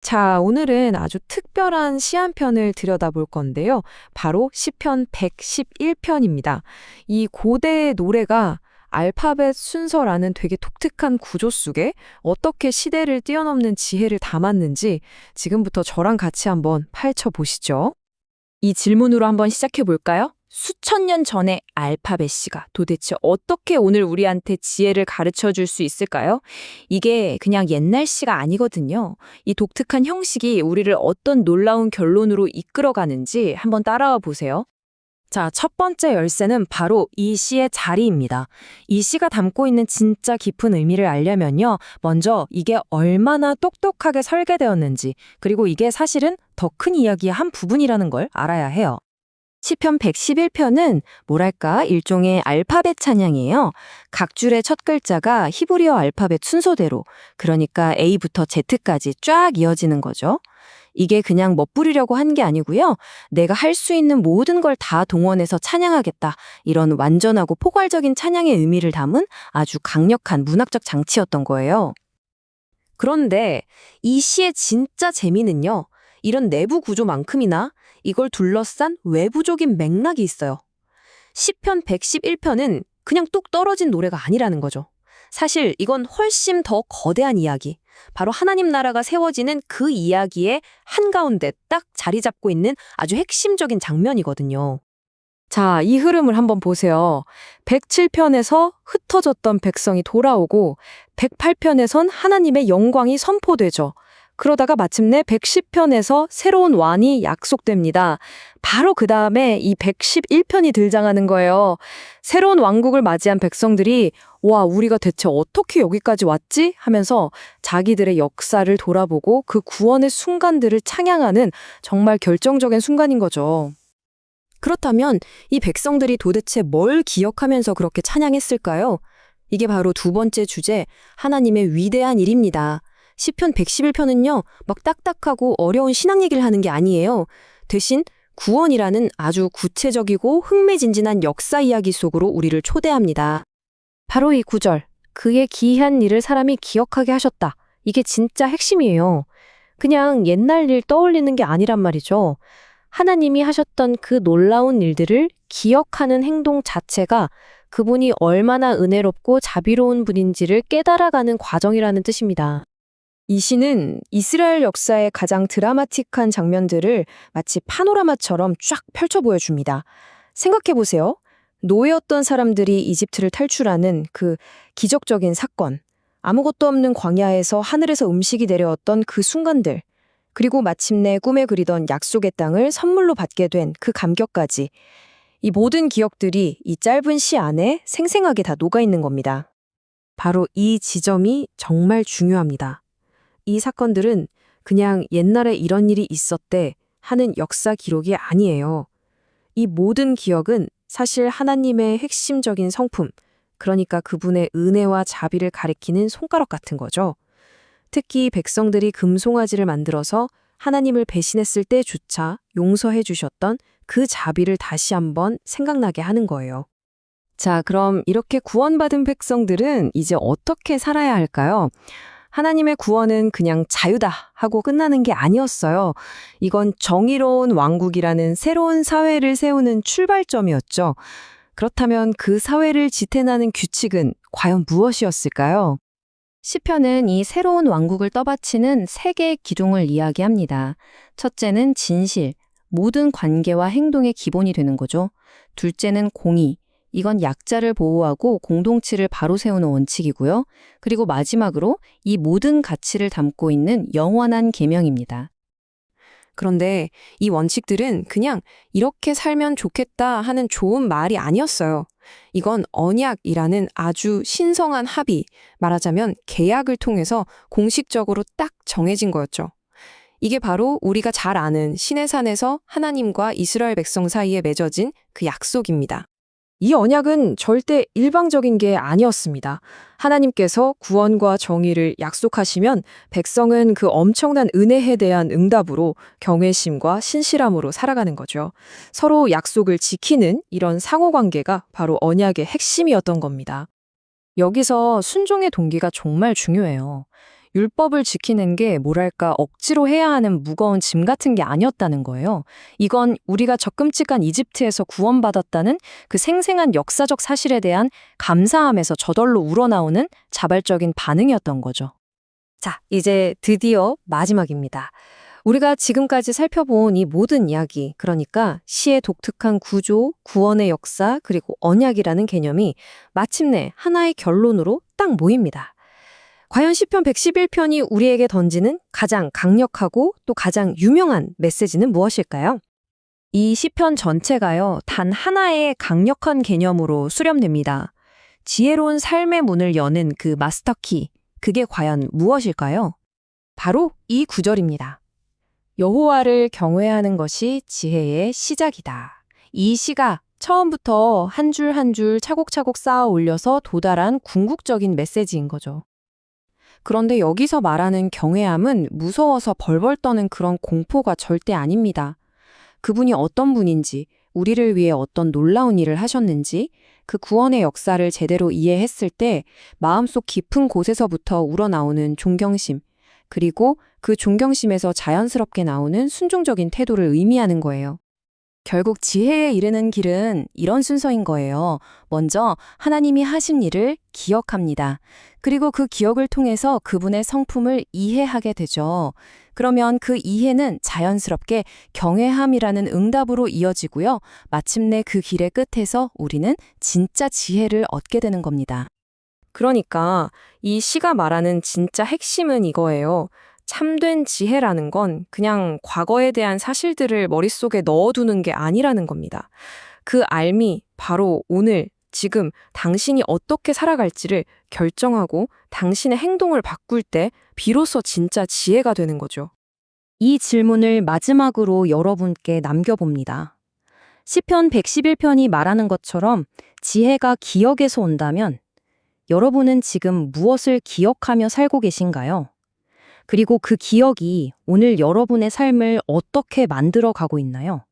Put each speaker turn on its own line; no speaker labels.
자, 오늘은 아주 특별한 시 한 편을 들여다볼 건데요. 바로 시편 111편입니다. 이 고대의 노래가 알파벳 순서라는 되게 독특한 구조 속에 어떻게 시대를 뛰어넘는 지혜를 담았는지 지금부터 저랑 같이 한번 파헤쳐 보시죠. 이 질문으로 한번 시작해 볼까요? 수천 년 전의 알파벳 시가 도대체 어떻게 오늘 우리한테 지혜를 가르쳐 줄 수 있을까요? 이게 그냥 옛날 시가 아니거든요. 이 독특한 형식이 우리를 어떤 놀라운 결론으로 이끌어가는지 한번 따라와 보세요. 자, 첫 번째 열쇠는 바로 이 시의 자리입니다. 이 시가 담고 있는 진짜 깊은 의미를 알려면요. 먼저 이게 얼마나 똑똑하게 설계되었는지, 그리고 이게 사실은 더 큰 이야기의 한 부분이라는 걸 알아야 해요. 시편 111편은 뭐랄까 일종의 알파벳 찬양이에요. 각 줄의 첫 글자가 히브리어 알파벳 순서대로, 그러니까 A부터 Z까지 쫙 이어지는 거죠. 이게 그냥 멋부리려고 한 게 아니고요. 내가 할 수 있는 모든 걸 다 동원해서 찬양하겠다. 이런 완전하고 포괄적인 찬양의 의미를 담은 아주 강력한 문학적 장치였던 거예요. 그런데 이 시의 진짜 재미는요. 이런 내부 구조만큼이나 이걸 둘러싼 외부적인 맥락이 있어요. 시편 111편은 그냥 뚝 떨어진 노래가 아니라는 거죠. 사실 이건 훨씬 더 거대한 이야기, 바로 하나님 나라가 세워지는 그 이야기의 한가운데 딱 자리 잡고 있는 아주 핵심적인 장면이거든요. 자, 이 흐름을 한번 보세요. 107편에서 흩어졌던 백성이 돌아오고 108편에선 하나님의 영광이 선포되죠. 그러다가 마침내 110편에서 새로운 왕이 약속됩니다. 바로 그 다음에 이 111편이 등장하는 거예요. 새로운 왕국을 맞이한 백성들이 와, 우리가 대체 어떻게 여기까지 왔지? 하면서 자기들의 역사를 돌아보고 그 구원의 순간들을 찬양하는 정말 결정적인 순간인 거죠. 그렇다면 이 백성들이 도대체 뭘 기억하면서 그렇게 찬양했을까요? 이게 바로 두 번째 주제, 하나님의 위대한 일입니다. 시편 111편은요, 막 딱딱하고 어려운 신앙 얘기를 하는 게 아니에요. 대신 구원이라는 아주 구체적이고 흥미진진한 역사 이야기 속으로 우리를 초대합니다. 바로 이 구절, 그의 기이한 일을 사람이 기억하게 하셨다. 이게 진짜 핵심이에요. 그냥 옛날 일 떠올리는 게 아니란 말이죠. 하나님이 하셨던 그 놀라운 일들을 기억하는 행동 자체가 그분이 얼마나 은혜롭고 자비로운 분인지를 깨달아가는 과정이라는 뜻입니다. 이 시는 이스라엘 역사의 가장 드라마틱한 장면들을 마치 파노라마처럼 쫙 펼쳐 보여줍니다. 생각해보세요. 노예였던 사람들이 이집트를 탈출하는 그 기적적인 사건, 아무것도 없는 광야에서 하늘에서 음식이 내려왔던 그 순간들, 그리고 마침내 꿈에 그리던 약속의 땅을 선물로 받게 된 그 감격까지, 이 모든 기억들이 이 짧은 시 안에 생생하게 다 녹아있는 겁니다. 바로 이 지점이 정말 중요합니다. 이 사건들은 그냥 옛날에 이런 일이 있었대 하는 역사 기록이 아니에요. 이 모든 기억은 사실 하나님의 핵심적인 성품, 그러니까 그분의 은혜와 자비를 가리키는 손가락 같은 거죠. 특히 백성들이 금송아지를 만들어서 하나님을 배신했을 때조차 용서해 주셨던 그 자비를 다시 한번 생각나게 하는 거예요. 자, 그럼 이렇게 구원받은 백성들은 이제 어떻게 살아야 할까요? 하나님의 구원은 그냥 자유다 하고 끝나는 게 아니었어요. 이건 정의로운 왕국이라는 새로운 사회를 세우는 출발점이었죠. 그렇다면 그 사회를 지탱하는 규칙은 과연 무엇이었을까요? 시편은 이 새로운 왕국을 떠받치는 세 개의 기둥을 이야기합니다. 첫째는 진실, 모든 관계와 행동의 기본이 되는 거죠. 둘째는 공의, 이건 약자를 보호하고 공동체를 바로 세우는 원칙이고요. 그리고 마지막으로 이 모든 가치를 담고 있는 영원한 계명입니다. 그런데 이 원칙들은 그냥 이렇게 살면 좋겠다 하는 좋은 말이 아니었어요. 이건 언약이라는 아주 신성한 합의, 말하자면 계약을 통해서 공식적으로 딱 정해진 거였죠. 이게 바로 우리가 잘 아는 시내산에서 하나님과 이스라엘 백성 사이에 맺어진 그 약속입니다. 이 언약은 절대 일방적인 게 아니었습니다. 하나님께서 구원과 정의를 약속하시면 백성은 그 엄청난 은혜에 대한 응답으로 경외심과 신실함으로 살아가는 거죠. 서로 약속을 지키는 이런 상호관계가 바로 언약의 핵심이었던 겁니다. 여기서 순종의 동기가 정말 중요해요.
율법을 지키는 게 뭐랄까 억지로 해야 하는 무거운 짐 같은 게 아니었다는 거예요. 이건 우리가 적금직한 이집트에서 구원받았다는 그 생생한 역사적 사실에 대한 감사함에서 저절로 우러나오는 자발적인 반응이었던 거죠. 자, 이제 드디어 마지막입니다. 우리가 지금까지 살펴본 이 모든 이야기, 그러니까 시의 독특한 구조, 구원의 역사, 그리고 언약이라는 개념이 마침내 하나의 결론으로 딱 모입니다. 과연 시편 111편이 우리에게 던지는 가장 강력하고 또 가장 유명한 메시지는 무엇일까요? 이 시편 전체가요, 단 하나의 강력한 개념으로 수렴됩니다. 지혜로운 삶의 문을 여는 그 마스터키, 그게 과연 무엇일까요? 바로 이 구절입니다. 여호와를 경외하는 것이 지혜의 시작이다. 이 시가 처음부터 한 줄 한 줄 차곡차곡 쌓아 올려서 도달한 궁극적인 메시지인 거죠. 그런데 여기서 말하는 경외함은 무서워서 벌벌 떠는 그런 공포가 절대 아닙니다. 그분이 어떤 분인지, 우리를 위해 어떤 놀라운 일을 하셨는지, 그 구원의 역사를 제대로 이해했을 때 마음속 깊은 곳에서부터 우러나오는 존경심, 그리고 그 존경심에서 자연스럽게 나오는 순종적인 태도를 의미하는 거예요. 결국 지혜에 이르는 길은 이런 순서인 거예요. 먼저 하나님이 하신 일을 기억합니다. 그리고 그 기억을 통해서 그분의 성품을 이해하게 되죠. 그러면 그 이해는 자연스럽게 경외함이라는 응답으로 이어지고요. 마침내 그 길의 끝에서 우리는 진짜 지혜를 얻게 되는 겁니다. 그러니까 이 시가 말하는 진짜 핵심은 이거예요. 참된 지혜라는 건 그냥 과거에 대한 사실들을 머릿속에 넣어두는 게 아니라는 겁니다. 그 알미, 바로 오늘, 지금 당신이 어떻게 살아갈지를 결정하고 당신의 행동을 바꿀 때 비로소 진짜 지혜가 되는 거죠. 이 질문을 마지막으로 여러분께 남겨봅니다. 시편 111편이 말하는 것처럼 지혜가 기억에서 온다면 여러분은 지금 무엇을 기억하며 살고 계신가요? 그리고 그 기억이 오늘 여러분의 삶을 어떻게 만들어 가고 있나요?